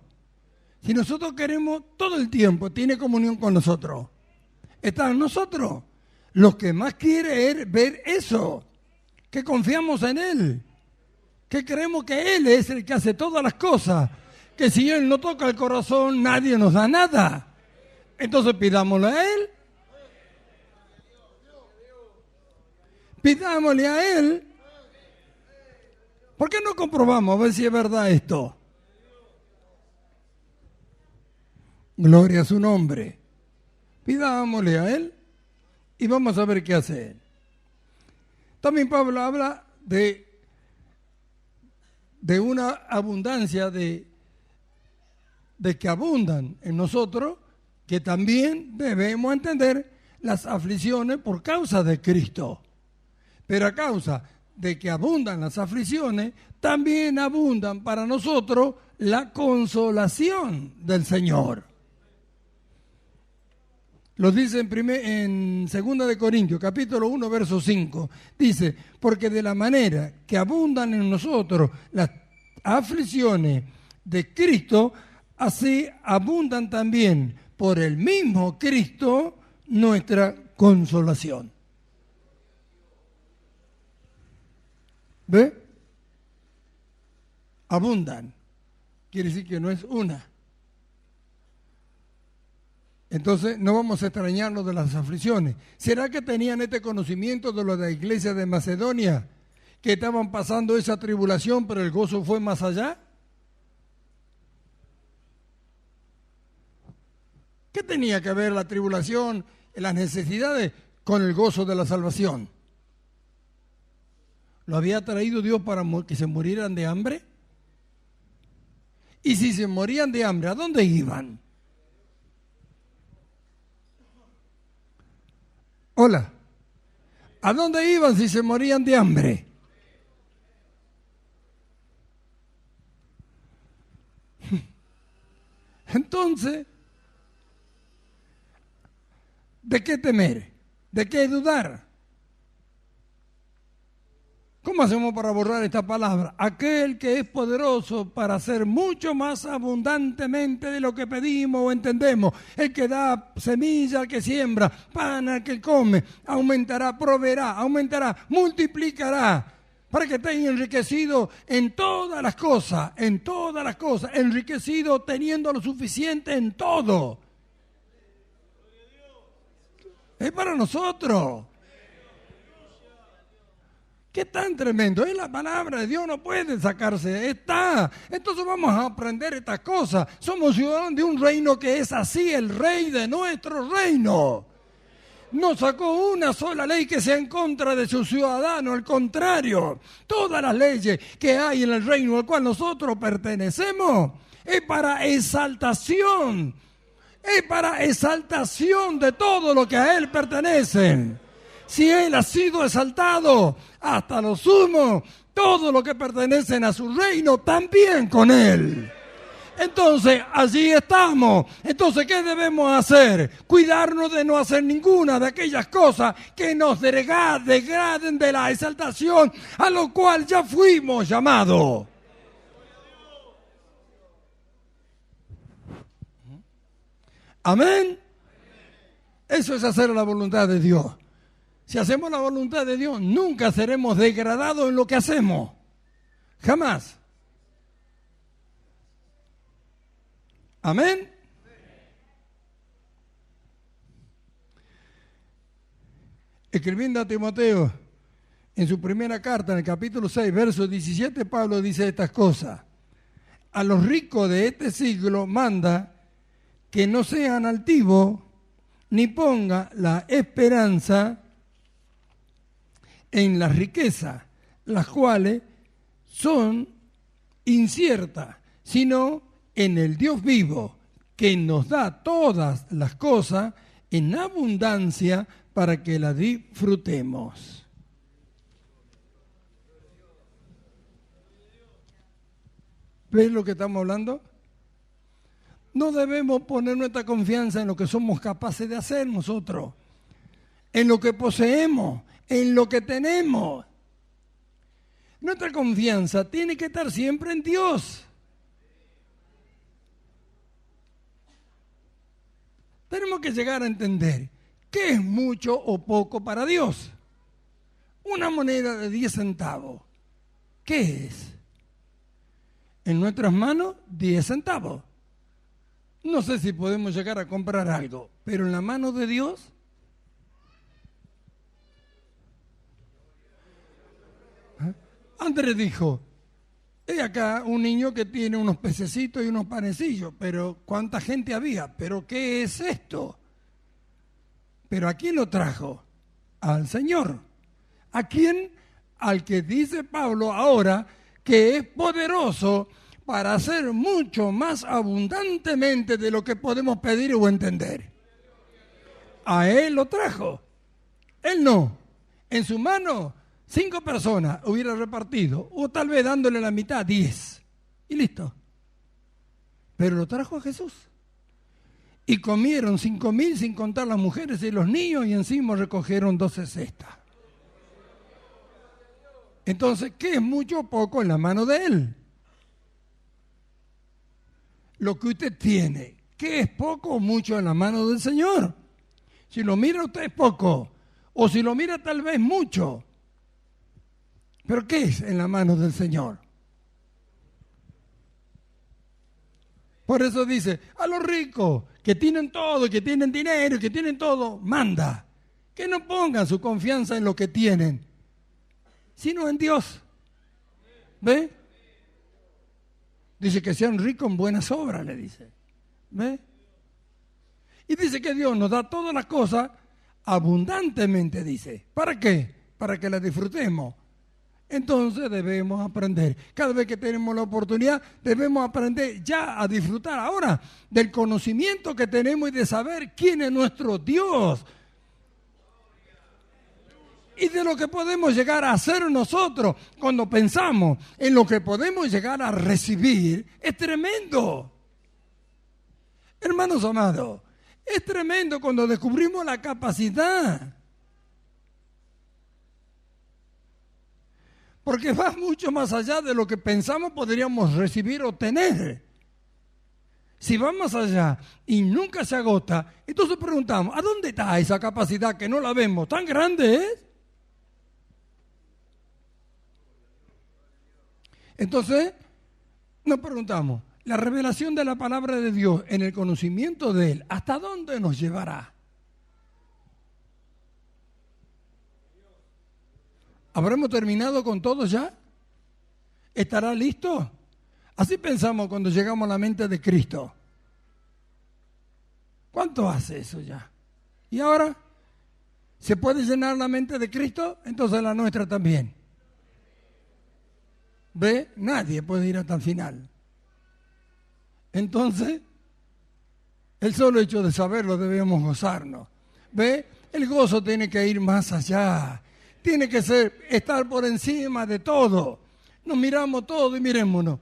Si nosotros queremos todo el tiempo, tiene comunión con nosotros. Está en nosotros. Lo que más quiere es ver eso, que confiamos en Él, que creemos que Él es el que hace todas las cosas, que si Él no toca el corazón, nadie nos da nada. Entonces pidámosle a Él. Pidámosle a Él. ¿Por qué no comprobamos a ver si es verdad esto? Gloria a su nombre. Pidámosle a Él y vamos a ver qué hace Él. También Pablo habla de una abundancia de que abundan en nosotros, que también debemos entender las aflicciones por causa de Cristo. Pero a causa de que abundan las aflicciones, también abundan para nosotros la consolación del Señor. Lo dice en 2 de Corintios, capítulo 1, verso 5. Dice, porque de la manera que abundan en nosotros las aflicciones de Cristo, así abundan también por el mismo Cristo nuestra consolación. ¿Ve? Abundan. Quiere decir que no es una. Entonces no vamos a extrañarnos de las aflicciones. ¿Será que tenían este conocimiento de lo de la iglesia de Macedonia? Que estaban pasando esa tribulación, pero el gozo fue más allá. ¿Qué tenía que ver la tribulación, las necesidades, con el gozo de la salvación? ¿Lo había traído Dios para que se murieran de hambre? Y si se morían de hambre, ¿a dónde iban? Hola. ¿A dónde iban si se morían de hambre? Entonces, ¿de qué temer? ¿De qué dudar? ¿Cómo hacemos para borrar esta palabra? Aquel que es poderoso para hacer mucho más abundantemente de lo que pedimos o entendemos. El que da semilla al que siembra, pan al que come, aumentará, proveerá, aumentará, multiplicará, para que estéis enriquecidos en todas las cosas, enriquecidos teniendo lo suficiente en todo. Es para nosotros. ¿Qué tan tremendo? Es la palabra de Dios, no puede sacarse, está. Entonces vamos a aprender estas cosas. Somos ciudadanos de un reino que es así, el rey de nuestro reino. No sacó una sola ley que sea en contra de sus ciudadanos, al contrario. Todas las leyes que hay en el reino al cual nosotros pertenecemos es para exaltación. Es para exaltación de todo lo que a Él pertenece. Si Él ha sido exaltado hasta lo sumo, todo lo que pertenecen a su reino también con Él. Entonces, allí estamos. Entonces, ¿qué debemos hacer? Cuidarnos de no hacer ninguna de aquellas cosas que nos degraden de la exaltación a lo cual ya fuimos llamados. Amén. Eso es hacer la voluntad de Dios. Si hacemos la voluntad de Dios, nunca seremos degradados en lo que hacemos. Jamás. Amén. Escribiendo a Timoteo, en su primera carta, en el capítulo 6, verso 17, Pablo dice estas cosas. A los ricos de este siglo manda que no sean altivos, ni ponga la esperanza en las riquezas, las cuales son inciertas, sino en el Dios vivo, que nos da todas las cosas en abundancia para que las disfrutemos. ¿Ves lo que estamos hablando? No debemos poner nuestra confianza en lo que somos capaces de hacer nosotros, en lo que poseemos, en lo que tenemos. Nuestra confianza tiene que estar siempre en Dios. Tenemos que llegar a entender qué es mucho o poco para Dios. Una moneda de 10 centavos, ¿qué es? En nuestras manos, 10 centavos. No sé si podemos llegar a comprar algo, pero en la mano de Dios, Andrés dijo, hay acá un niño que tiene unos pececitos y unos panecillos, pero ¿cuánta gente había? ¿Pero qué es esto? ¿Pero a quién lo trajo? Al Señor. ¿A quién? Al que dice Pablo ahora que es poderoso para hacer mucho más abundantemente de lo que podemos pedir o entender. A Él lo trajo. Él no. En su mano, 5 personas hubiera repartido, o tal vez dándole la mitad, 10. Y listo. Pero lo trajo a Jesús. Y comieron 5.000 sin contar las mujeres y los niños, y encima recogieron 12 cestas. Entonces, ¿qué es mucho o poco en la mano de Él? Lo que usted tiene, ¿qué es poco o mucho en la mano del Señor? Si lo mira usted es poco, o si lo mira tal vez mucho. ¿Pero qué es en la mano del Señor? Por eso dice, a los ricos que tienen todo, que tienen dinero, que tienen todo, manda. Que no pongan su confianza en lo que tienen, sino en Dios. ¿Ve? Dice que sean ricos en buenas obras, le dice. ¿Ve? Y dice que Dios nos da todas las cosas abundantemente, dice. ¿Para qué? Para que las disfrutemos. Entonces debemos aprender. Cada vez que tenemos la oportunidad, debemos aprender ya a disfrutar ahora del conocimiento que tenemos y de saber quién es nuestro Dios. Y de lo que podemos llegar a hacer nosotros cuando pensamos en lo que podemos llegar a recibir, es tremendo. Hermanos amados, es tremendo cuando descubrimos la capacidad. Porque va mucho más allá de lo que pensamos podríamos recibir o tener. Si va más allá y nunca se agota, entonces preguntamos, ¿a dónde está esa capacidad que no la vemos? ¿Tan grande es? Entonces, nos preguntamos, la revelación de la palabra de Dios en el conocimiento de Él, ¿hasta dónde nos llevará? ¿Habremos terminado con todo ya? ¿Estará listo? Así pensamos cuando llegamos a la mente de Cristo. ¿Cuánto hace eso ya? ¿Y ahora? ¿Se puede llenar la mente de Cristo? Entonces la nuestra también. ¿Ve? Nadie puede ir hasta el final. Entonces, el solo hecho de saberlo debemos gozarnos. ¿Ve? El gozo tiene que ir más allá. Tiene que estar por encima de todo. Nos miramos todo y mirémonos.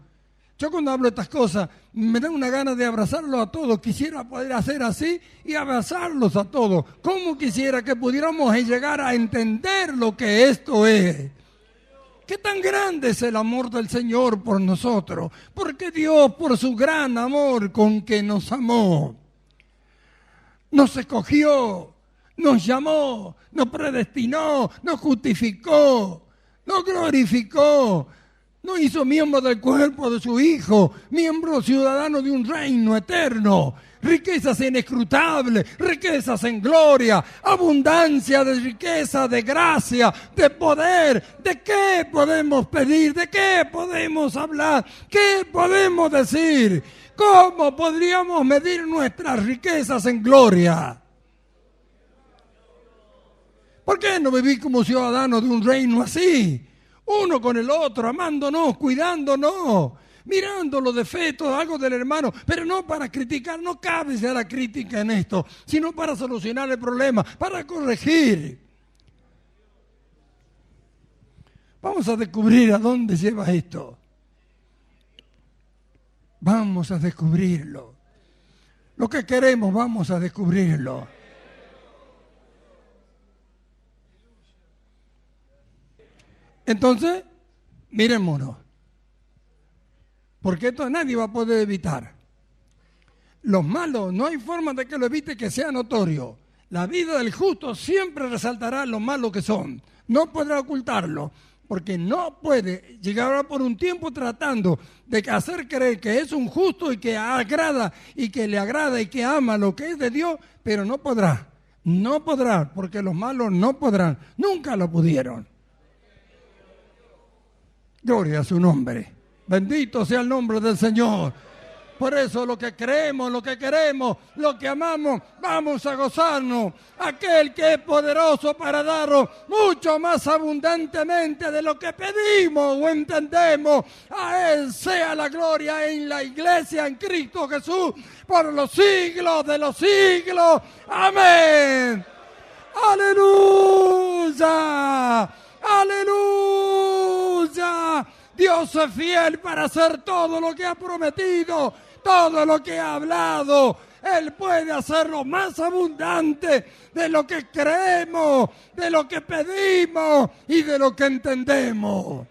Yo cuando hablo de estas cosas, me da una gana de abrazarlos a todos. Quisiera poder hacer así y abrazarlos a todos. ¿Cómo quisiera que pudiéramos llegar a entender lo que esto es? ¿Qué tan grande es el amor del Señor por nosotros? Porque Dios, por su gran amor con que nos amó, nos escogió, nos llamó, nos predestinó, nos justificó, nos glorificó, nos hizo miembro del cuerpo de su Hijo, miembro ciudadano de un reino eterno. Riquezas inescrutables, riquezas en gloria, abundancia de riqueza, de gracia, de poder. ¿De qué podemos pedir? ¿De qué podemos hablar? ¿Qué podemos decir? ¿Cómo podríamos medir nuestras riquezas en gloria? ¿Por qué no vivir como ciudadanos de un reino así? Uno con el otro, amándonos, cuidándonos, mirando los defectos, algo del hermano, pero no para criticar, no cabe ya la crítica en esto, sino para solucionar el problema, para corregir. Vamos a descubrir a dónde lleva esto. Vamos a descubrirlo. lo que queremos, vamos a descubrirlo. Entonces, mirémonos, porque esto nadie va a poder evitar. Los malos, no hay forma de que lo evite que sea notorio. La vida del justo siempre resaltará lo malos que son. No podrá ocultarlo, porque no puede llegar por un tiempo tratando de hacer creer que es un justo y que agrada y que le agrada y que ama lo que es de Dios, pero no podrá. No podrá, porque los malos no podrán. Nunca lo pudieron. Gloria a su nombre. Bendito sea el nombre del Señor. Por eso lo que creemos, lo que queremos, lo que amamos, vamos a gozarnos. Aquel que es poderoso para darnos mucho más abundantemente de lo que pedimos o entendemos. A Él sea la gloria en la iglesia, en Cristo Jesús, por los siglos de los siglos. Amén. Aleluya. Aleluya. Dios es fiel para hacer todo lo que ha prometido, todo lo que ha hablado. Él puede hacerlo más abundante de lo que creemos, de lo que pedimos y de lo que entendemos.